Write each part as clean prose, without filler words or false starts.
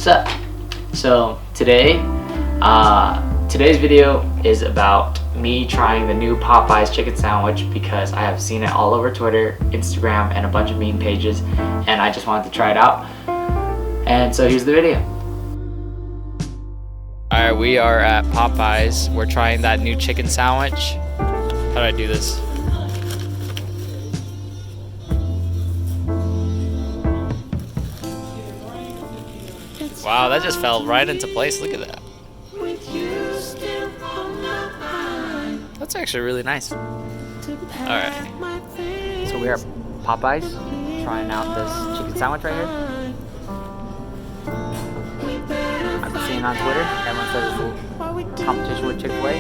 What's up? So today's video is about me trying the new Popeyes chicken sandwich because I have seen it all over Twitter, Instagram, and a bunch of meme pages, and I just wanted to try it out. And so here's the video. Alright, we are at Popeyes. We're trying that new chicken sandwich. How do I do this? Wow, that just fell right into place. Look at that. That's actually really nice. Alright. So we are at Popeyes trying out this chicken sandwich right here. I've been seeing on Twitter. Everyone says it's a competition with Chick-fil-A.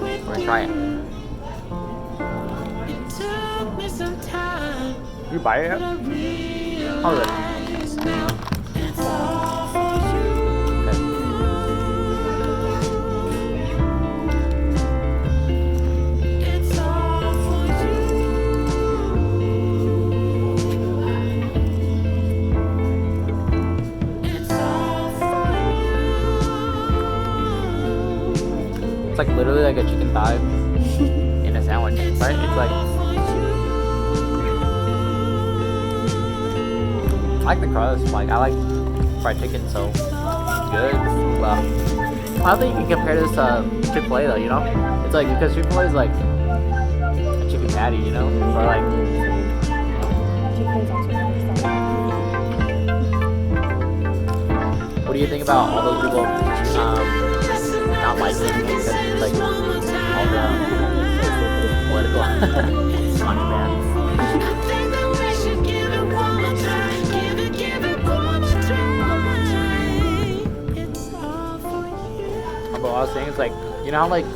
We're gonna try it. You buy it yet? Oh, really? It's like literally like a chicken thigh in a sandwich, right? It's like, I like the crust. Like, I like fried chicken, so it's good. Well, I don't think you can compare this to Chick-fil-A though, you know? It's like, because Chick-fil-A is like a chicken patty, you know? Or like, what do you think about all those people not liking it because it's like all the political contraband? But what I was saying is like, you know how like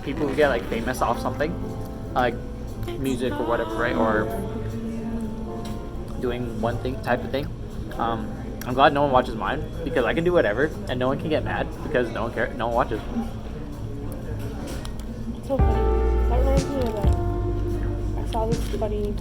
people who get like famous off something, like music or whatever, right? Or doing one thing type of thing. I'm glad no one watches mine because I can do whatever and no one can get mad because no one cares, no one watches. So funny. That reminds me of I saw this funny.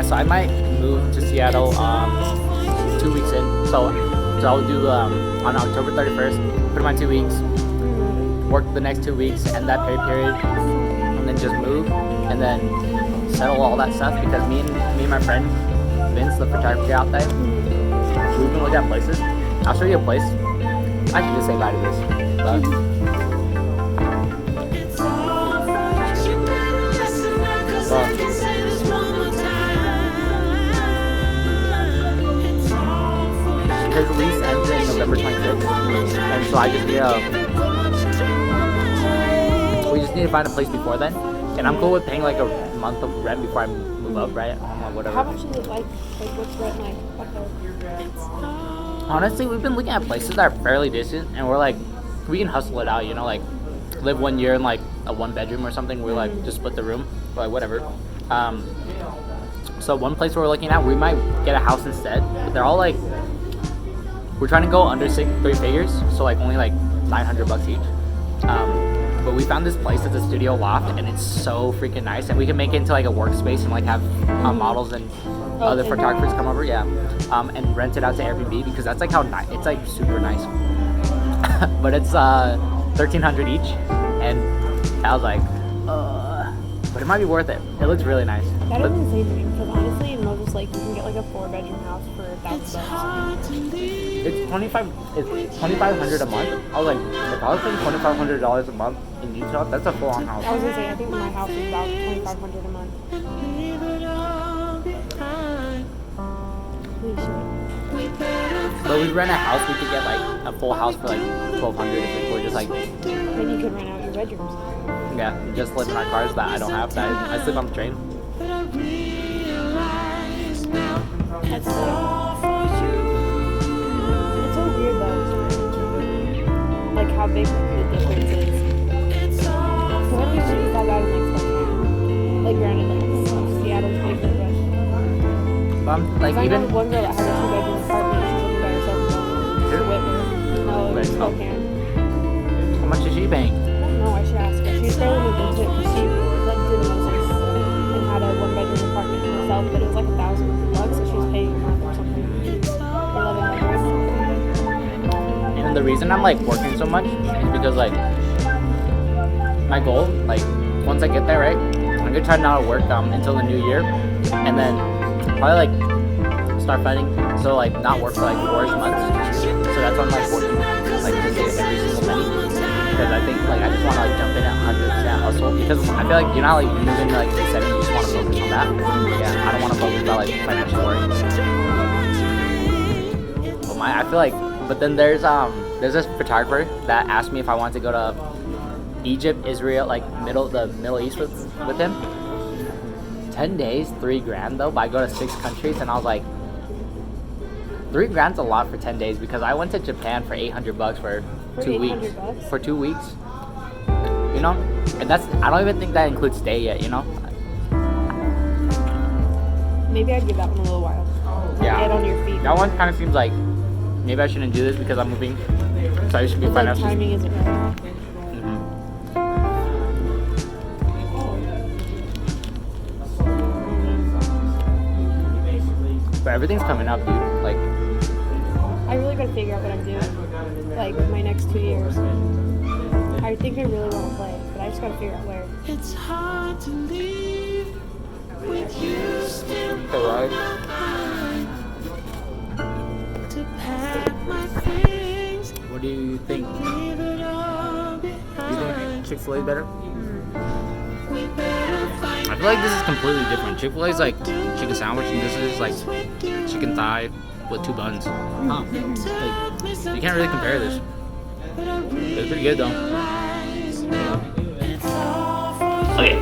So I might move to Seattle 2 weeks in. So I'll do on October 31st, put in my 2 weeks, work the next 2 weeks, end that pay period, and then just move and then settle all that stuff because me and my friend Vince, the photographer out there, we've been looking at places. I'll show you a place. I should just say bye to this. But his lease ends in November 26th, and so I just need we just need to find a place before then, and I'm cool with paying like a month of rent before I move up, right? Or whatever. How much is it like what's rent like? Honestly, we've been looking at places that are fairly decent, and we're like, we can hustle it out, you know, like live 1 year in like a 1-bedroom or something. We're like just split the room, or like whatever. So one place we're looking at, we might get a house instead, but they're all like, we're trying to go under 3 figures, so like only like $900 each. but we found this place at the studio loft, and it's so freaking nice. And we can make it into like a workspace and like have models and other photographers come over, and rent it out to Airbnb because that's like how nice. It's like super nice, but it's $1,300 each, and I was like, but it might be worth it. It looks really nice. That is insane to me because honestly, in Moses Lake, you can get like a 4-bedroom house for $1,000. It's $2,500 a month. I was like, if I was paying $2,500 a month in Utah, that's a full-on house. I was gonna say, I think my house is about $2,500 a month. Holy shit. But we rent a house, we could get like a full house for like $1,200 if we're just like. Then you could rent out your bedrooms. Yeah, just live in our cars that I don't have. That I sleep on the train. That's it's so weird though. Like how big the difference is. So when we should that out in like Spokane, like granted, like Seattle's bigger, but Like I even. know one girl that has a 2-bedroom apartment. She's living by herself in Whitmer. No, in Spokane. How much is she paying? No, I should ask her. She's barely moved into it because she like did the Moses and had a 1-bedroom apartment for herself, but it was like $1,000, so she was paying a month or something. $1,100. And the reason I'm like working so much is because like my goal, like once I get there, right, I'm gonna try not to work until the new year, and then probably like start fighting. So like not work for like 4 months. So that's why I'm like working like to get every single penny. Because I think like I just want to like jump in at 100% hustle, because I feel like you know how like you move into like the 70s, you just want to focus on that. Yeah, I don't want to focus on like financial worry. But I feel like, but then there's this photographer that asked me if I wanted to go to Egypt, Israel, like the Middle East with him. 10 days, $3,000 though, but I go to 6 countries, and I was like, $3,000's a lot for 10 days because I went to Japan for $800 for 2 weeks. For 2 weeks, you know, and I don't even think that includes stay yet, you know. Maybe I'd give that one a little while. Yeah. Get on your feet. That one kind of seems like maybe I shouldn't do this because I'm moving, so I should be Like financially. timing isn't right. But everything's coming up, dude. Like, I really gotta figure out what I'm doing, like my next 2 years. I think I really want to play, but I just gotta figure out where. It's hard to leave with you still alright. to pack my things, What do you think? leave it all Do you behind. think Chick-fil-A is better? We better find I feel like this is completely different. Chick-fil-A is like chicken sandwich, and this is like chicken thigh with 2 buns. Huh. Like, you can't really compare this. It's pretty good though. Okay,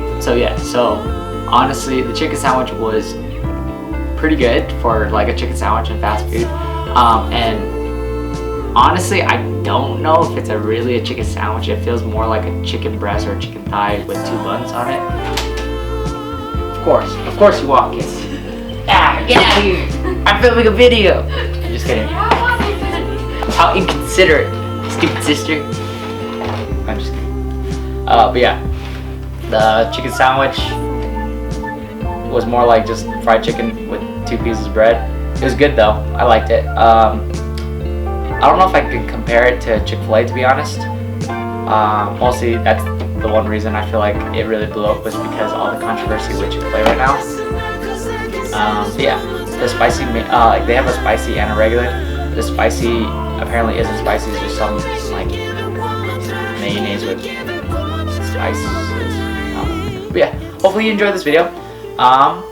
so honestly, the chicken sandwich was pretty good for like a chicken sandwich and fast food. And honestly, I don't know if it's really a chicken sandwich. It feels more like a chicken breast or a chicken thigh with 2 buns on it. Of course you walk it. Get out of here! I'm filming a video. I'm just kidding. How inconsiderate, stupid sister. I'm just kidding. But yeah, the chicken sandwich was more like just fried chicken with 2 pieces of bread. It was good though. I liked it. I don't know if I could compare it to Chick-fil-A, to be honest. Mostly that's the one reason I feel like it really blew up was because all the controversy with Chick-fil-A right now. But yeah, the spicy, like they have a spicy and a regular. The spicy apparently isn't spicy, it's just some like mayonnaise with spices. But yeah, hopefully you enjoyed this video. I'm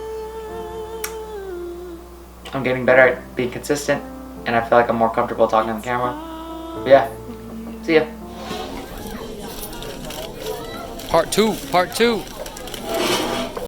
getting better at being consistent, and I feel like I'm more comfortable talking on the camera. But yeah, see ya. Part 2.